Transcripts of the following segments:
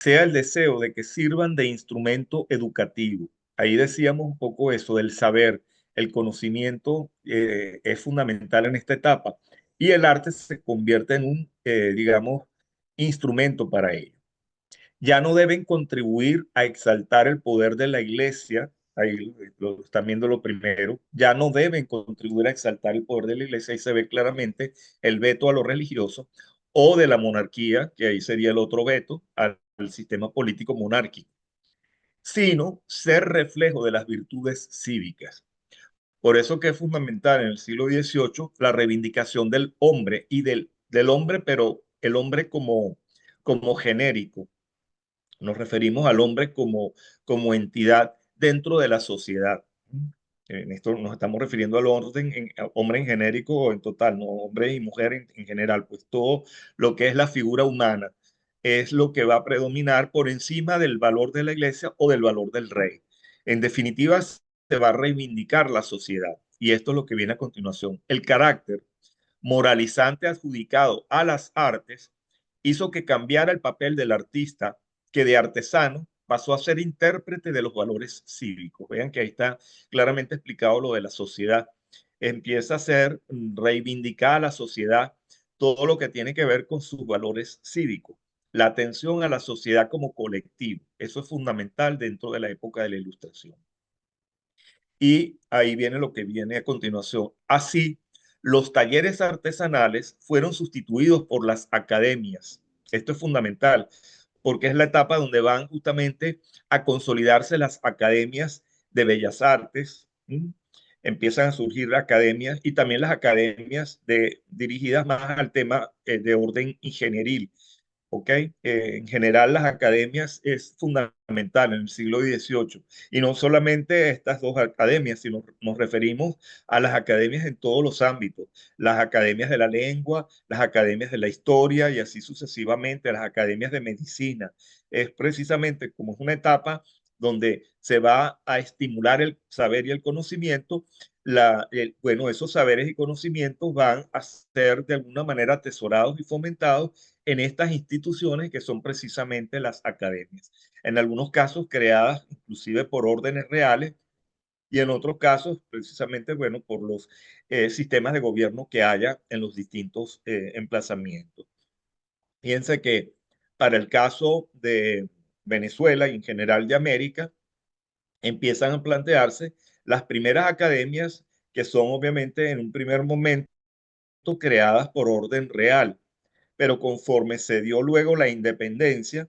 sea el deseo de que sirvan de instrumento educativo. Ahí decíamos un poco eso del saber, el conocimiento es fundamental en esta etapa y el arte se convierte en un, digamos, instrumento para ello. Ya no deben contribuir a exaltar el poder de la iglesia, ahí lo están viendo lo primero, ya no deben contribuir a exaltar el poder de la iglesia, ahí se ve claramente el veto a lo religioso, o de la monarquía, que ahí sería el otro veto al sistema político monárquico, sino ser reflejo de las virtudes cívicas. Por eso que es fundamental en el siglo XVIII la reivindicación del hombre y del hombre, pero el hombre como genérico. Nos referimos al hombre como entidad dentro de la sociedad. En esto nos estamos refiriendo al orden, a hombre en genérico o en total, no hombre y mujer en general, pues todo lo que es la figura humana es lo que va a predominar por encima del valor de la iglesia o del valor del rey. En definitiva, se va a reivindicar la sociedad y esto es lo que viene a continuación. El carácter moralizante adjudicado a las artes hizo que cambiara el papel del artista, que de artesano pasó a ser intérprete de los valores cívicos. Vean que ahí está claramente explicado lo de la sociedad. Empieza a ser reivindicada la sociedad todo lo que tiene que ver con sus valores cívicos. La atención a la sociedad como colectivo. Eso es fundamental dentro de la época de la Ilustración. Y ahí viene lo que viene a continuación. Así, los talleres artesanales fueron sustituidos por las academias. Esto es fundamental porque es la etapa donde van justamente a consolidarse las academias de bellas artes. Empiezan a surgir academias y también las academias dirigidas más al tema de orden ingenieril. ¿Ok? En general, las academias es fundamental en el siglo XVIII. Y no solamente estas dos academias, sino nos referimos a las academias en todos los ámbitos. Las academias de la lengua, las academias de la historia y así sucesivamente, las academias de medicina. Es precisamente como es una etapa donde se va a estimular el saber y el conocimiento. Bueno, esos saberes y conocimientos van a ser de alguna manera atesorados y fomentados en estas instituciones que son precisamente las academias. En algunos casos creadas inclusive por órdenes reales y en otros casos precisamente, bueno, por los sistemas de gobierno que haya en los distintos emplazamientos. Piense que para el caso de Venezuela y en general de América, empiezan a plantearse las primeras academias que son obviamente en un primer momento creadas por orden real, pero conforme se dio luego la independencia,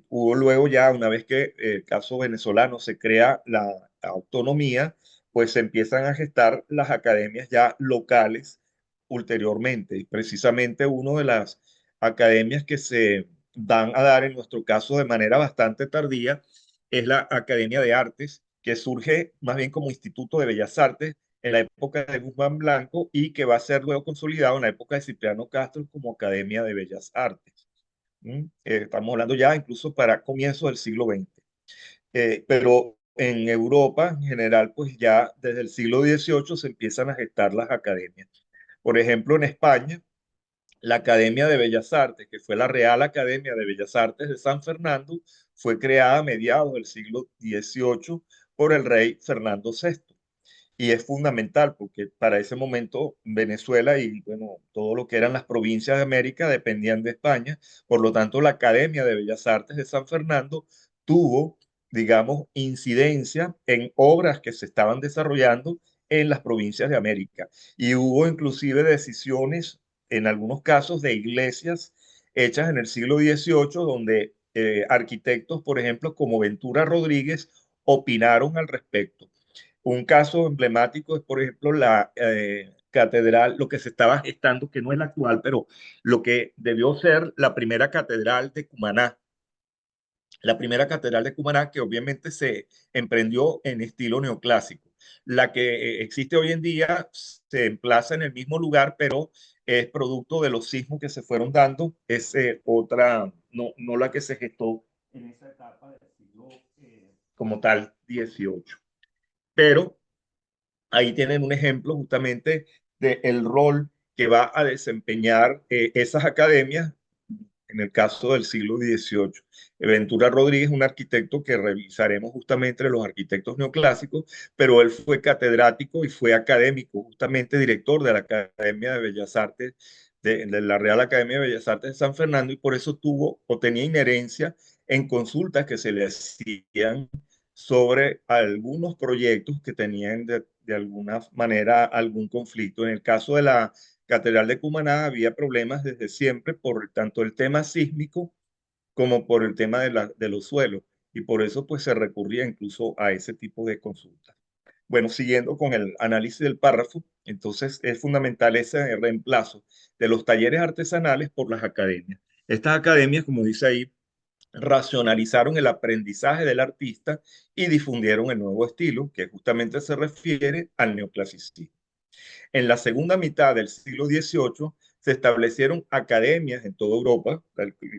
hubo luego ya, una vez que el caso venezolano se crea la autonomía, pues se empiezan a gestar las academias ya locales ulteriormente. Y precisamente una de las academias que se van a dar en nuestro caso de manera bastante tardía es la Academia de Artes, que surge más bien como Instituto de Bellas Artes en la época de Guzmán Blanco y que va a ser luego consolidado en la época de Cipriano Castro como Academia de Bellas Artes. Estamos hablando ya incluso para comienzos del siglo XX. Pero en Europa en general, pues ya desde el siglo XVIII se empiezan a gestar las academias. Por ejemplo, en España, la Academia de Bellas Artes, que fue la Real Academia de Bellas Artes de San Fernando, fue creada a mediados del siglo XVIII por el rey Fernando VI. Y es fundamental porque para ese momento Venezuela y bueno, todo lo que eran las provincias de América dependían de España. Por lo tanto, la Academia de Bellas Artes de San Fernando tuvo, digamos, incidencia en obras que se estaban desarrollando en las provincias de América. Y hubo inclusive decisiones, en algunos casos, de iglesias hechas en el siglo XVIII, donde arquitectos, por ejemplo, como Ventura Rodríguez, opinaron al respecto. Un caso emblemático es, por ejemplo, la catedral, lo que se estaba gestando, que no es la actual, pero lo que debió ser la primera catedral de Cumaná. La primera catedral de Cumaná, que obviamente se emprendió en estilo neoclásico. La que existe hoy en día se emplaza en el mismo lugar, pero es producto de los sismos que se fueron dando. Es otra, no la que se gestó en esa etapa del siglo como tal 18. Pero ahí tienen un ejemplo justamente del rol que va a desempeñar esas academias en el caso del siglo XVIII. Ventura Rodríguez, un arquitecto que revisaremos justamente de los arquitectos neoclásicos, pero él fue catedrático y fue académico, justamente director de la Academia de Bellas Artes, de la Real Academia de Bellas Artes de San Fernando, y por eso tuvo o tenía inherencia en consultas que se le hacían sobre algunos proyectos que tenían de alguna manera algún conflicto. En el caso de la Catedral de Cumaná había problemas desde siempre por tanto el tema sísmico como por el tema de los suelos, y por eso pues se recurría incluso a ese tipo de consultas. Bueno, siguiendo con el análisis del párrafo, entonces es fundamental ese reemplazo de los talleres artesanales por las academias. Estas academias, como dice ahí, racionalizaron el aprendizaje del artista y difundieron el nuevo estilo, que justamente se refiere al neoclasicismo. En la segunda mitad del siglo XVIII se establecieron academias en toda Europa,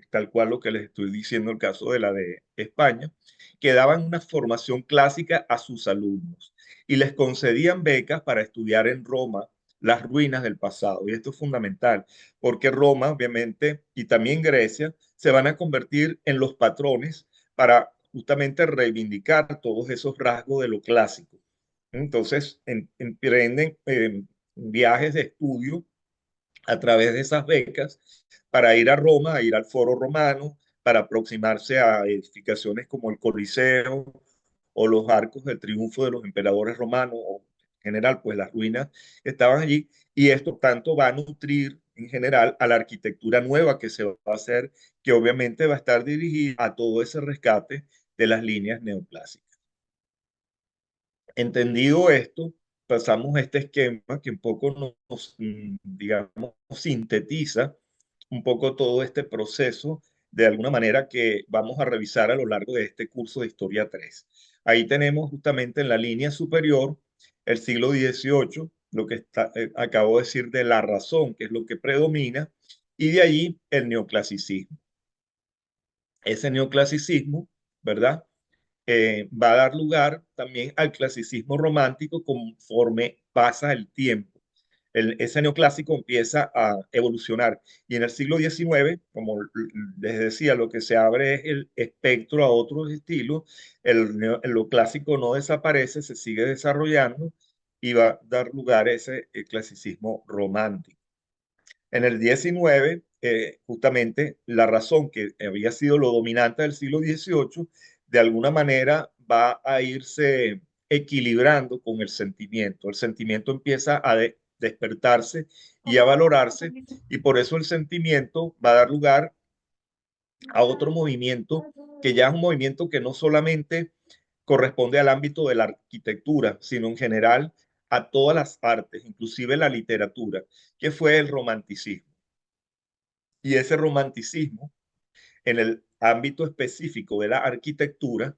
tal cual lo que les estoy diciendo el caso de la de España, que daban una formación clásica a sus alumnos y les concedían becas para estudiar en Roma las ruinas del pasado. Y esto es fundamental, porque Roma, obviamente, y también Grecia, se van a convertir en los patrones para justamente reivindicar todos esos rasgos de lo clásico. Entonces, emprenden viajes de estudio a través de esas becas para ir a Roma, a ir al Foro Romano, para aproximarse a edificaciones como el Coliseo o los arcos del triunfo de los emperadores romanos, o en general, pues las ruinas que estaban allí. Y esto tanto va a nutrir en general a la arquitectura nueva que se va a hacer, que obviamente va a estar dirigida a todo ese rescate de las líneas neoclásicas. Entendido esto, pasamos a este esquema que un poco digamos, sintetiza un poco todo este proceso de alguna manera que vamos a revisar a lo largo de este curso de Historia 3. Ahí tenemos justamente en la línea superior el siglo XVIII, lo que acabo de decir de la razón, que es lo que predomina, y de allí el neoclasicismo. Ese neoclasicismo, ¿verdad? Va a dar lugar también al clasicismo romántico conforme pasa el tiempo. Ese neoclásico empieza a evolucionar y en el siglo XIX, como les decía, lo que se abre es el espectro a otros estilos. Lo clásico no desaparece, se sigue desarrollando y va a dar lugar a ese clasicismo romántico. En el 19, justamente la razón que había sido lo dominante del siglo XVIII, de alguna manera va a irse equilibrando con el sentimiento. El sentimiento empieza a despertarse y a valorarse, y por eso el sentimiento va a dar lugar a otro movimiento que ya es un movimiento que no solamente corresponde al ámbito de la arquitectura, sino en general a todas las artes, inclusive la literatura, que fue el romanticismo. Y ese romanticismo, en el ámbito específico de la arquitectura,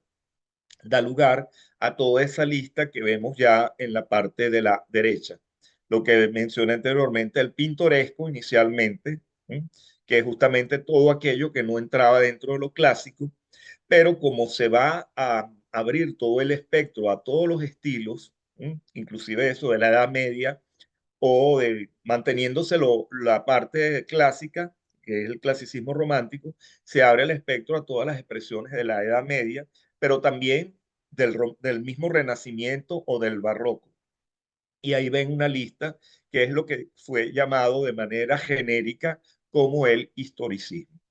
da lugar a toda esa lista que vemos ya en la parte de la derecha. Lo que mencioné anteriormente, el pintoresco inicialmente, ¿sí? Que es justamente todo aquello que no entraba dentro de lo clásico, pero como se va a abrir todo el espectro a todos los estilos, ¿sí? Inclusive eso de la Edad Media, o de manteniéndose la parte clásica, que es el clasicismo romántico, se abre el espectro a todas las expresiones de la Edad Media, pero también del mismo Renacimiento o del Barroco. Y ahí ven una lista que es lo que fue llamado de manera genérica como el historicismo.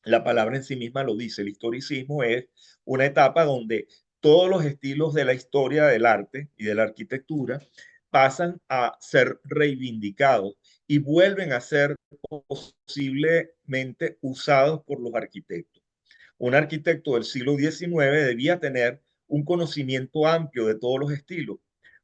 La palabra en sí misma lo dice, el historicismo es una etapa donde todos los estilos de la historia del arte y de la arquitectura pasan a ser reivindicados y vuelven a ser posiblemente usados por los arquitectos. Un arquitecto del siglo XIX debía tener un conocimiento amplio de todos los estilos,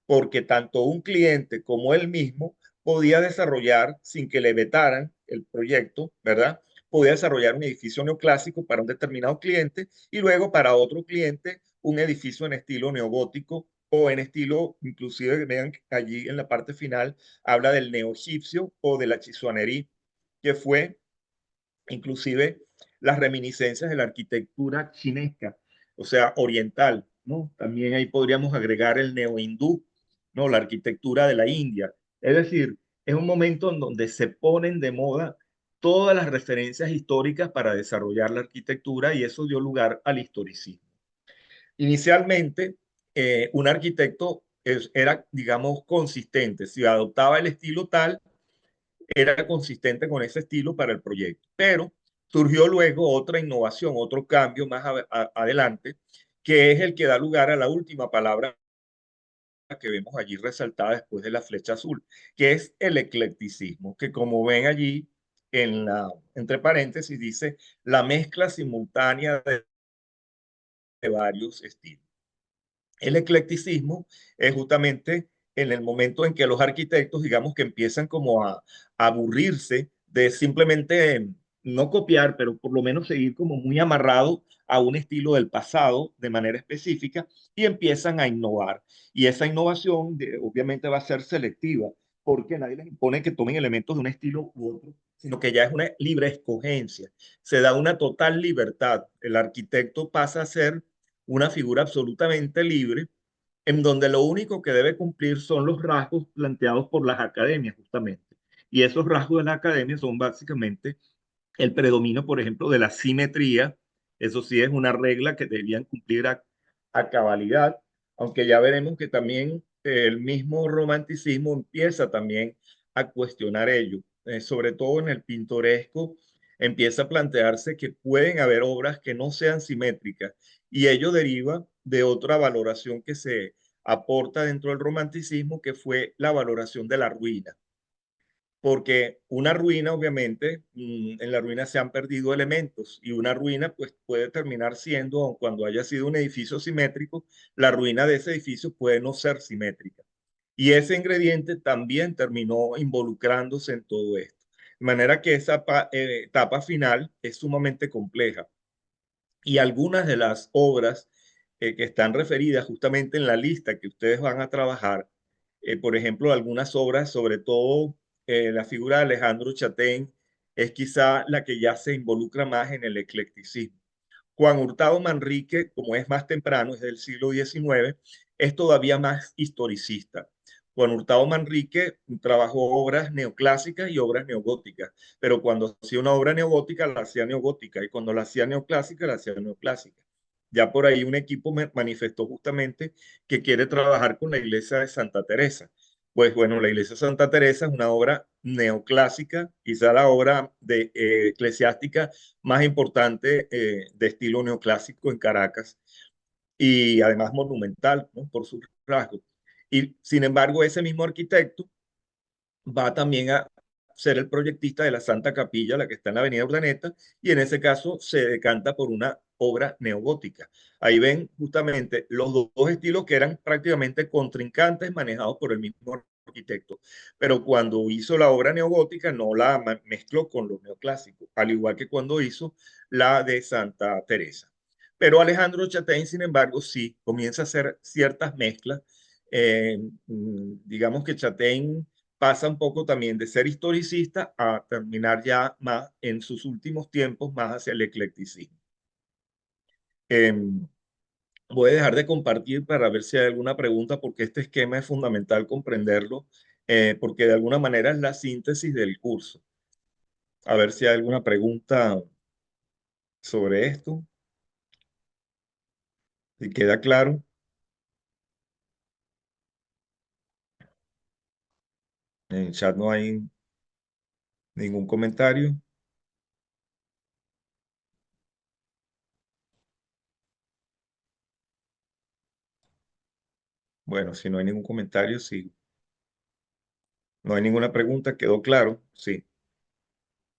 porque tanto un cliente como él mismo podía desarrollar, sin que le vetaran el proyecto, ¿verdad? Podía desarrollar un edificio neoclásico para un determinado cliente y luego para otro cliente un edificio en estilo neogótico o en estilo, inclusive vean allí en la parte final, habla del neoegipcio o de la chisuanería, que fue inclusive las reminiscencias de la arquitectura chinesca, o sea, oriental, ¿no? También ahí podríamos agregar el neohindú, ¿no? La arquitectura de la India. Es decir, es un momento en donde se ponen de moda todas las referencias históricas para desarrollar la arquitectura y eso dio lugar al historicismo. Inicialmente, un arquitecto era, digamos, consistente. Si adoptaba el estilo tal, era consistente con ese estilo para el proyecto. Pero surgió luego otra innovación, otro cambio más adelante, que es el que da lugar a la última palabra que vemos allí resaltada después de la flecha azul, que es el eclecticismo, que como ven allí en entre paréntesis dice la mezcla simultánea de varios estilos. El eclecticismo es justamente en el momento en que los arquitectos, digamos que empiezan como a aburrirse de simplemente no copiar, pero por lo menos seguir como muy amarrado a un estilo del pasado de manera específica y empiezan a innovar. Y esa innovación obviamente va a ser selectiva, porque nadie les impone que tomen elementos de un estilo u otro, sino que ya es una libre escogencia. Se da una total libertad. El arquitecto pasa a ser una figura absolutamente libre, en donde lo único que debe cumplir son los rasgos planteados por las academias, justamente. Y esos rasgos de la academia son básicamente el predominio, por ejemplo, de la simetría. Eso sí es una regla que debían cumplir a cabalidad, aunque ya veremos que también el mismo romanticismo empieza también a cuestionar ello. Sobre todo en el pintoresco, empieza a plantearse que pueden haber obras que no sean simétricas y ello deriva de otra valoración que se aporta dentro del romanticismo, que fue la valoración de la ruina, porque una ruina, obviamente, en la ruina se han perdido elementos y una ruina pues puede terminar siendo, aun cuando haya sido un edificio simétrico, la ruina de ese edificio puede no ser simétrica. Y ese ingrediente también terminó involucrándose en todo esto. De manera que esa etapa final es sumamente compleja. Y algunas de las obras que están referidas justamente en la lista que ustedes van a trabajar, por ejemplo, algunas obras, sobre todo la figura de Alejandro Chatén, es quizá la que ya se involucra más en el eclecticismo. Juan Hurtado Manrique, como es más temprano, es del siglo XIX, es todavía más historicista. Juan Hurtado Manrique trabajó obras neoclásicas y obras neogóticas, pero cuando hacía una obra neogótica, la hacía neogótica, y cuando la hacía neoclásica, la hacía neoclásica. Ya por ahí un equipo me manifestó justamente que quiere trabajar con la iglesia de Santa Teresa. Pues bueno, la iglesia de Santa Teresa es una obra neoclásica, quizá la obra eclesiástica más importante de estilo neoclásico en Caracas y además monumental, ¿no? Por sus rasgos. Y sin embargo, ese mismo arquitecto va también a ser el proyectista de la Santa Capilla, la que está en la Avenida Urdaneta, y en ese caso se decanta por una obra neogótica. Ahí ven justamente los dos estilos que eran prácticamente contrincantes manejados por el mismo arquitecto. Pero cuando hizo la obra neogótica no la mezcló con los neoclásicos, al igual que cuando hizo la de Santa Teresa. Pero Alejandro Chatén, sin embargo, sí comienza a hacer ciertas mezclas. Digamos que Chatén pasa un poco también de ser historicista a terminar ya más en sus últimos tiempos más hacia el eclecticismo. Em, Voy a dejar de compartir para ver si hay alguna pregunta, porque este esquema es fundamental comprenderlo, porque de alguna manera es la síntesis del curso. A ver si hay alguna pregunta sobre esto, si queda claro. En el chat no hay ningún comentario. Bueno, si no hay ningún comentario, sí. No hay ninguna pregunta, quedó claro. Sí.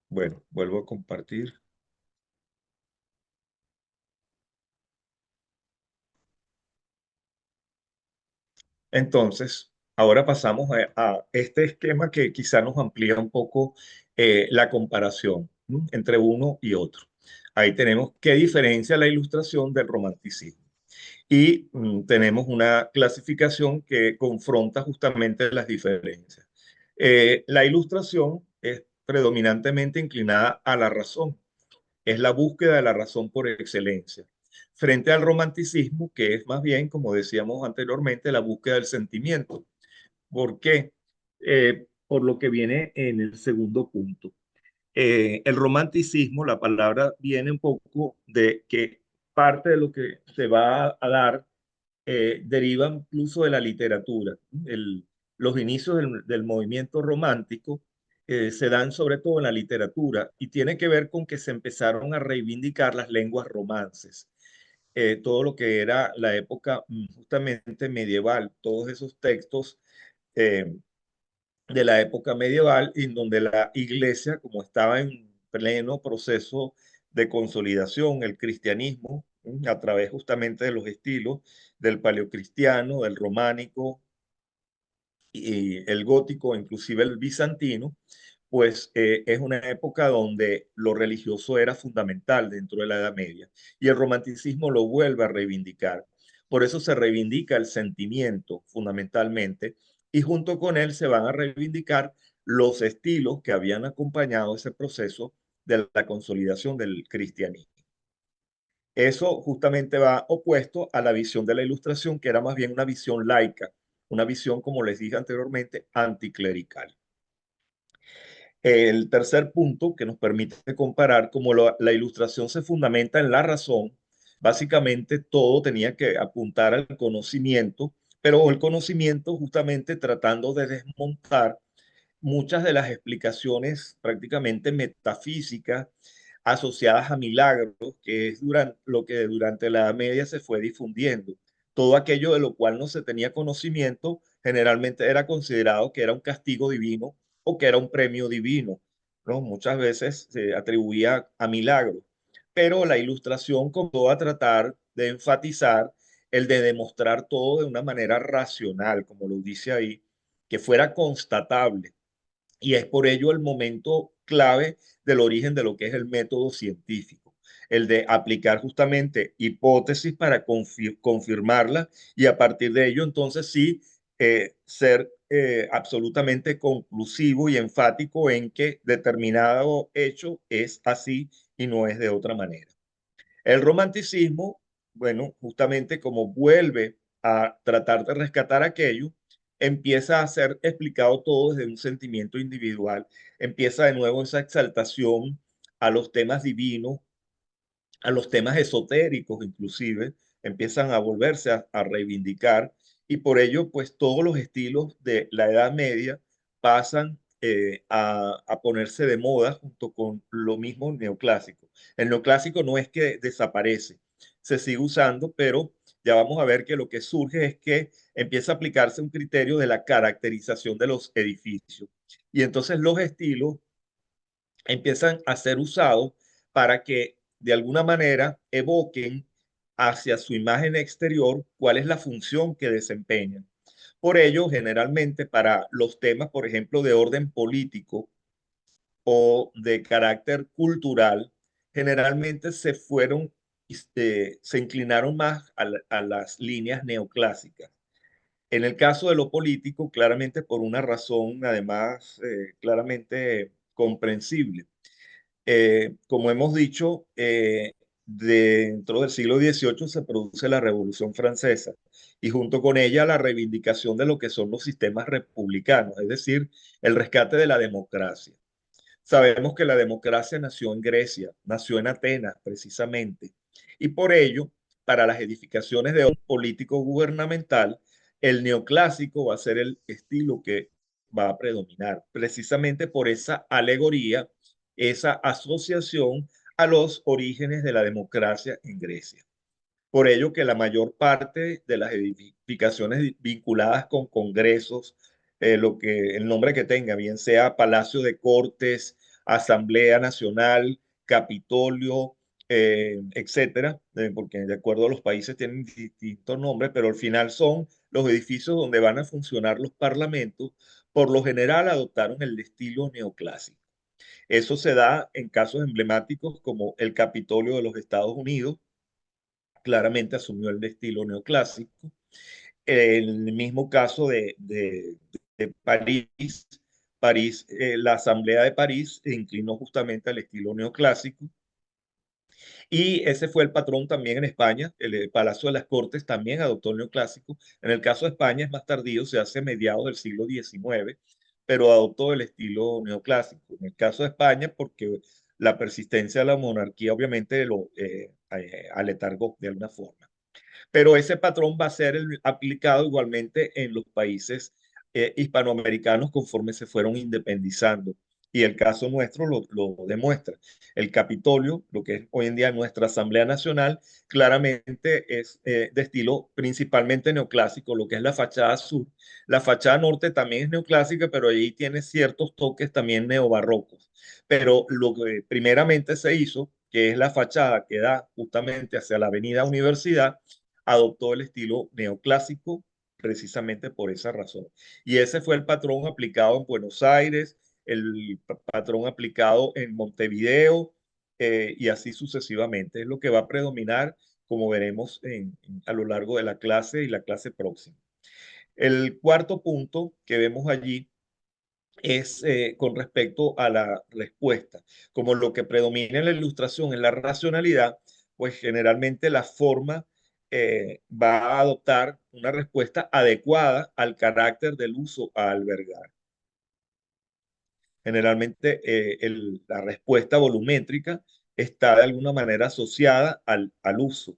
Bueno, vuelvo a compartir. Entonces, ahora pasamos a este esquema que quizá nos amplía un poco la comparación, ¿no? Entre uno y otro. Ahí tenemos qué diferencia la ilustración del romanticismo. Y tenemos una clasificación que confronta justamente las diferencias. La ilustración es predominantemente inclinada a la razón, es la búsqueda de la razón por excelencia, frente al romanticismo, que es más bien, como decíamos anteriormente, la búsqueda del sentimiento. ¿Por qué? Por lo que viene en el segundo punto. El romanticismo, la palabra viene un poco de que parte de lo que se va a dar deriva incluso de la literatura. Los inicios del movimiento romántico se dan sobre todo en la literatura y tiene que ver con que se empezaron a reivindicar las lenguas romances. Todo lo que era la época justamente medieval, todos esos textos eh, de la época medieval, en donde la iglesia, como estaba en pleno proceso de consolidación, el cristianismo, a través justamente de los estilos del paleocristiano, del románico y el gótico, inclusive el bizantino, pues es una época donde lo religioso era fundamental dentro de la Edad Media y el romanticismo lo vuelve a reivindicar. Por eso se reivindica el sentimiento fundamentalmente y junto con él se van a reivindicar los estilos que habían acompañado ese proceso de la consolidación del cristianismo. Eso justamente va opuesto a la visión de la Ilustración, que era más bien una visión laica, una visión, como les dije anteriormente, anticlerical. El tercer punto que nos permite comparar, como la Ilustración se fundamenta en la razón, básicamente todo tenía que apuntar al conocimiento, pero el conocimiento justamente tratando de desmontar muchas de las explicaciones prácticamente metafísicas asociadas a milagros, que es lo que durante la Edad Media se fue difundiendo. Todo aquello de lo cual no se tenía conocimiento generalmente era considerado que era un castigo divino o que era un premio divino, ¿no? Muchas veces se atribuía a milagros, pero la Ilustración comenzó a tratar de enfatizar el de demostrar todo de una manera racional, como lo dice ahí, que fuera constatable y es por ello el momento clave del origen de lo que es el método científico, el de aplicar justamente hipótesis para confirmarla y a partir de ello entonces sí ser absolutamente conclusivo y enfático en que determinado hecho es así y no es de otra manera. El romanticismo, bueno, justamente como vuelve a tratar de rescatar aquello, empieza a ser explicado todo desde un sentimiento individual, empieza de nuevo esa exaltación a los temas divinos, a los temas esotéricos inclusive, empiezan a volverse a reivindicar y por ello pues todos los estilos de la Edad Media pasan a ponerse de moda junto con lo mismo neoclásico. El neoclásico no es que desaparece, se sigue usando, pero ya vamos a ver que lo que surge es que empieza a aplicarse un criterio de la caracterización de los edificios. Y entonces los estilos empiezan a ser usados para que de alguna manera evoquen hacia su imagen exterior cuál es la función que desempeñan. Por ello, generalmente para los temas, por ejemplo, de orden político o de carácter cultural, generalmente se inclinaron más a las líneas neoclásicas. En el caso de lo político, claramente por una razón, además, claramente comprensible como hemos dicho, dentro del siglo XVIII se produce la Revolución Francesa y junto con ella la reivindicación de lo que son los sistemas republicanos, es decir, el rescate de la democracia. Sabemos que la democracia nació en Grecia, nació en Atenas precisamente, y por ello, para las edificaciones de un político gubernamental, el neoclásico va a ser el estilo que va a predominar, precisamente por esa alegoría, esa asociación a los orígenes de la democracia en Grecia. Por ello que la mayor parte de las edificaciones vinculadas con congresos, lo que el nombre que tenga, bien sea Palacio de Cortes, Asamblea Nacional, Capitolio, etcétera, porque de acuerdo a los países tienen distintos nombres, pero al final son los edificios donde van a funcionar los parlamentos, por lo general adoptaron el estilo neoclásico. Eso se da en casos emblemáticos como el Capitolio de los Estados Unidos, claramente asumió el estilo neoclásico. El mismo caso de París, la Asamblea de París se inclinó justamente al estilo neoclásico. Y ese fue el patrón también en España. El Palacio de las Cortes también adoptó el neoclásico. En el caso de España es más tardío, se hace a mediados del siglo XIX, pero adoptó el estilo neoclásico. En el caso de España, porque la persistencia de la monarquía obviamente lo aletargó de alguna forma. Pero ese patrón va a ser aplicado igualmente en los países hispanoamericanos conforme se fueron independizando. Y el caso nuestro lo demuestra. El Capitolio, lo que es hoy en día nuestra Asamblea Nacional, claramente es de estilo principalmente neoclásico, lo que es la fachada sur. La fachada norte también es neoclásica, pero ahí tiene ciertos toques también neobarrocos. Pero lo que primeramente se hizo, que es la fachada que da justamente hacia la Avenida Universidad, adoptó el estilo neoclásico precisamente por esa razón. Y ese fue el patrón aplicado en Buenos Aires, el patrón aplicado en Montevideo y así sucesivamente. Es lo que va a predominar, como veremos a lo largo de la clase y la clase próxima. El cuarto punto que vemos allí es con respecto a la respuesta. Como lo que predomina en la ilustración es la racionalidad, pues generalmente la forma va a adoptar una respuesta adecuada al carácter del uso a albergar. Generalmente la respuesta volumétrica está de alguna manera asociada al uso,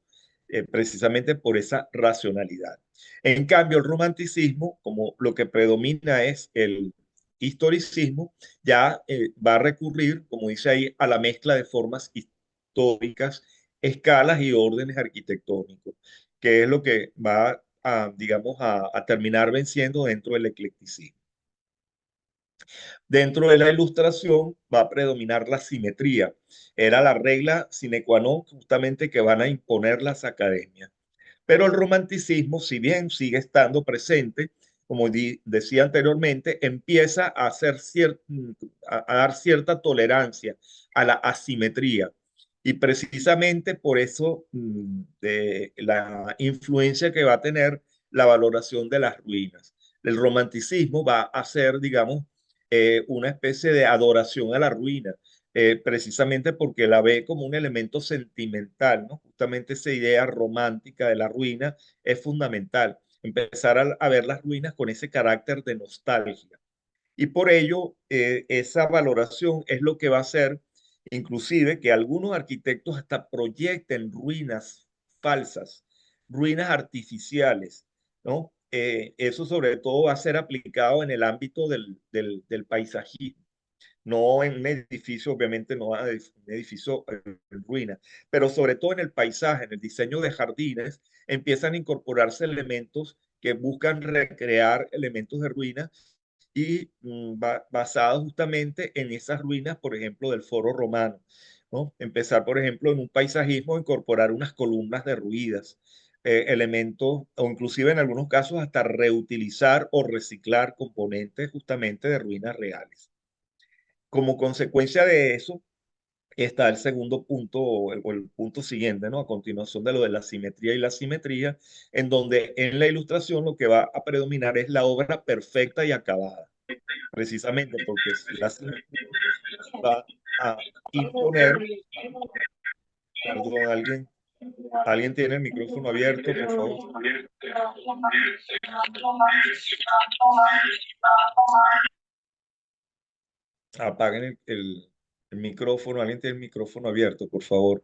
precisamente por esa racionalidad. En cambio, el romanticismo, como lo que predomina es el historicismo, ya va a recurrir, como dice ahí, a la mezcla de formas históricas, escalas y órdenes arquitectónicos, que es lo que va a, digamos, a terminar venciendo dentro del eclecticismo. Dentro de la ilustración va a predominar la simetría. Era la regla sine qua non justamente que van a imponer las academias. Pero el romanticismo, si bien sigue estando presente, como decía anteriormente, empieza a, a dar cierta tolerancia a la asimetría. Y precisamente por eso de la influencia que va a tener la valoración de las ruinas. El romanticismo va a ser, digamos, una especie de adoración a la ruina, precisamente porque la ve como un elemento sentimental, ¿no? Justamente esa idea romántica de la ruina es fundamental, empezar a ver las ruinas con ese carácter de nostalgia. Y por ello, esa valoración es lo que va a hacer, inclusive, que algunos arquitectos hasta proyecten ruinas falsas, ruinas artificiales, ¿no? Eso sobre todo va a ser aplicado en el ámbito del paisajismo, no en un edificio, obviamente no un edificio en ruina, pero sobre todo en el paisaje, en el diseño de jardines, empiezan a incorporarse elementos que buscan recrear elementos de ruina y basados justamente en esas ruinas, por ejemplo, del Foro Romano, ¿no? Empezar, por ejemplo, en un paisajismo, incorporar unas columnas derruidas, elementos, o inclusive en algunos casos hasta reutilizar o reciclar componentes justamente de ruinas reales. Como consecuencia de eso, está el segundo punto o el punto siguiente, ¿no? A continuación de lo de la simetría y la simetría, en donde en la ilustración lo que va a predominar es la obra perfecta y acabada, precisamente porque la simetría va a imponer, perdón, alguien tiene el micrófono abierto, por favor. Apaguen el micrófono, alguien tiene el micrófono abierto, por favor.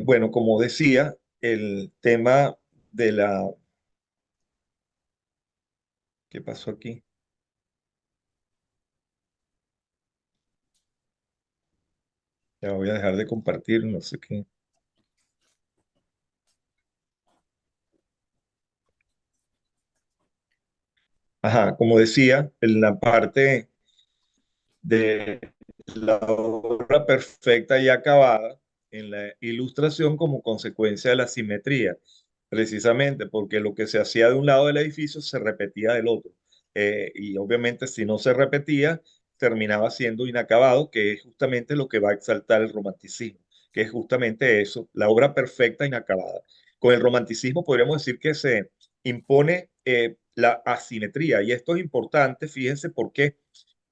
Bueno, como decía, el tema de la... ¿Qué pasó aquí? Ya voy a dejar de compartir, no sé qué. Ajá, como decía, en la parte de la obra perfecta y acabada en la ilustración como consecuencia de la simetría, precisamente porque lo que se hacía de un lado del edificio se repetía del otro. Y obviamente si no se repetía, terminaba siendo inacabado, que es justamente lo que va a exaltar el romanticismo, que es justamente eso, la obra perfecta inacabada. Con el romanticismo podríamos decir que se impone la asimetría, y esto es importante, fíjense por qué,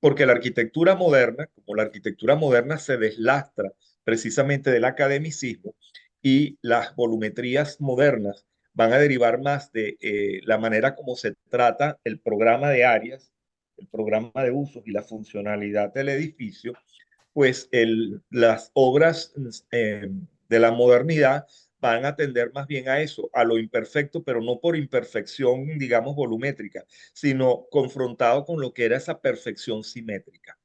porque la arquitectura moderna, como la arquitectura moderna se deslastra precisamente del academicismo y las volumetrías modernas van a derivar más de la manera como se trata el programa de áreas, el programa de usos y la funcionalidad del edificio, pues las obras de la modernidad van a tender más bien a eso, a lo imperfecto, pero no por imperfección, digamos, volumétrica, sino confrontado con lo que era esa perfección simétrica,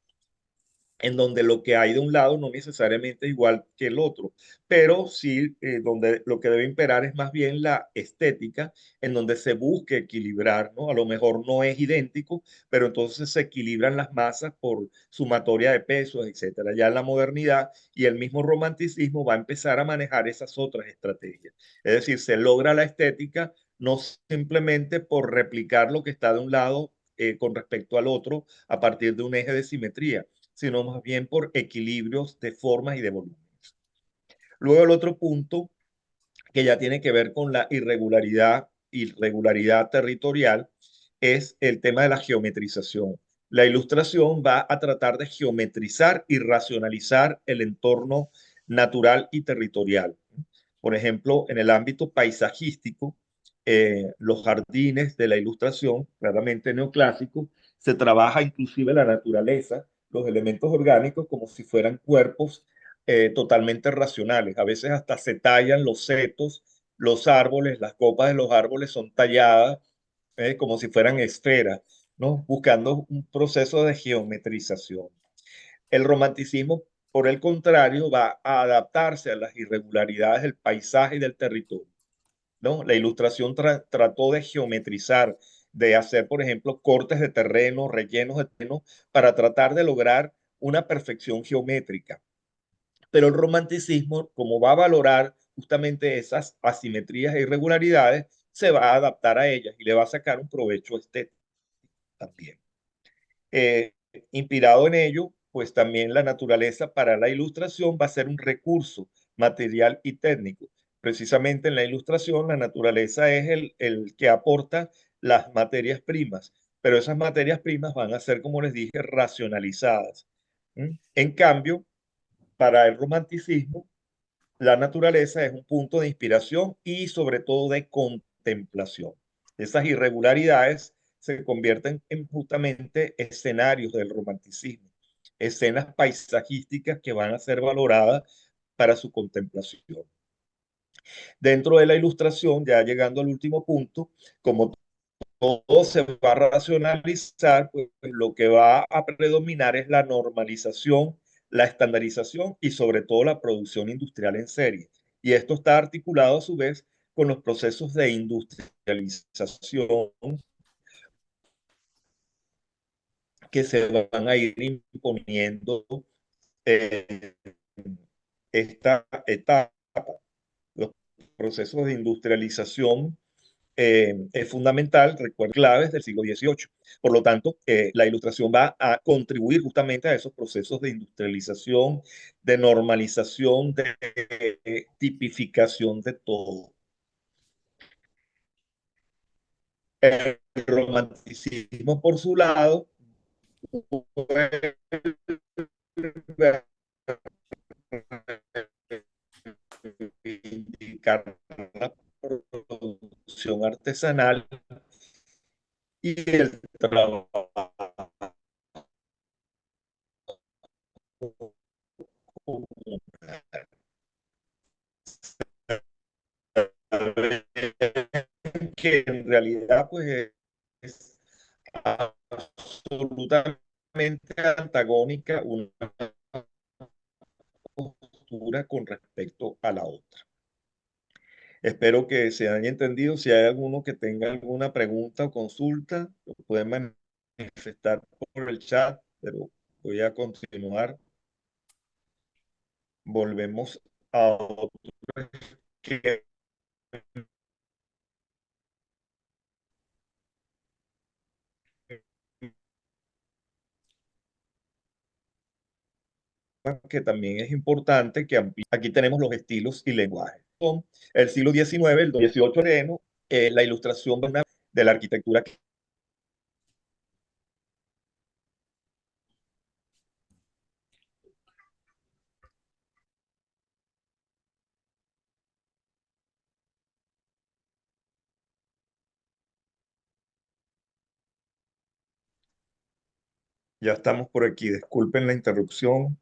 en donde lo que hay de un lado no necesariamente es igual que el otro, pero sí donde lo que debe imperar es más bien la estética, en donde se busque equilibrar, ¿no? A lo mejor no es idéntico, pero entonces se equilibran las masas por sumatoria de pesos, etcétera. Ya en la modernidad y el mismo romanticismo va a empezar a manejar esas otras estrategias. Es decir, se logra la estética no simplemente por replicar lo que está de un lado con respecto al otro a partir de un eje de simetría, sino más bien por equilibrios de formas y de volúmenes. Luego el otro punto que ya tiene que ver con la irregularidad territorial es el tema de la geometrización. La ilustración va a tratar de geometrizar y racionalizar el entorno natural y territorial. Por ejemplo, en el ámbito paisajístico, los jardines de la ilustración, claramente neoclásicos, se trabaja inclusive la naturaleza, los elementos orgánicos como si fueran cuerpos totalmente racionales. A veces hasta se tallan los setos, los árboles, las copas de los árboles son talladas como si fueran esferas, ¿no? Buscando un proceso de geometrización. El romanticismo, por el contrario, va a adaptarse a las irregularidades del paisaje y del territorio, ¿no? La ilustración trató de geometrizar, de hacer, por ejemplo, cortes de terreno, rellenos de terreno, para tratar de lograr una perfección geométrica. Pero el romanticismo, como va a valorar justamente esas asimetrías e irregularidades, se va a adaptar a ellas y le va a sacar un provecho estético también. Eh, Inspirado en ello, pues también la naturaleza para la ilustración va a ser un recurso material y técnico. Precisamente en la ilustración, la naturaleza es el que aporta las materias primas, pero esas materias primas van a ser, como les dije, racionalizadas. En cambio, para el romanticismo, la naturaleza es un punto de inspiración y sobre todo de contemplación. Esas irregularidades se convierten en justamente escenarios del romanticismo, escenas paisajísticas que van a ser valoradas para su contemplación. Dentro de la ilustración, ya llegando al último punto, como todo se va a racionalizar, pues lo que va a predominar es la normalización, la estandarización y sobre todo la producción industrial en serie. Y esto está articulado a su vez con los procesos de industrialización que se van a ir imponiendo en esta etapa. Los procesos de industrialización es fundamental, recuerda claves del siglo XVIII. Por lo tanto, la ilustración va a contribuir justamente a esos procesos de industrialización, de normalización, de tipificación de todo. El romanticismo, por su lado, puede indicar la producción artesanal y el trabajo que en realidad pues es absolutamente antagónica una postura con respecto a la otra. Espero que se haya entendido. Si hay alguno que tenga alguna pregunta o consulta, lo pueden manifestar por el chat, pero voy a continuar. Volvemos a otro que que también es importante que aquí tenemos los estilos y lenguajes. Son el siglo XIX, el XVIII chileno, la ilustración de la arquitectura. Ya estamos por aquí. Disculpen la interrupción.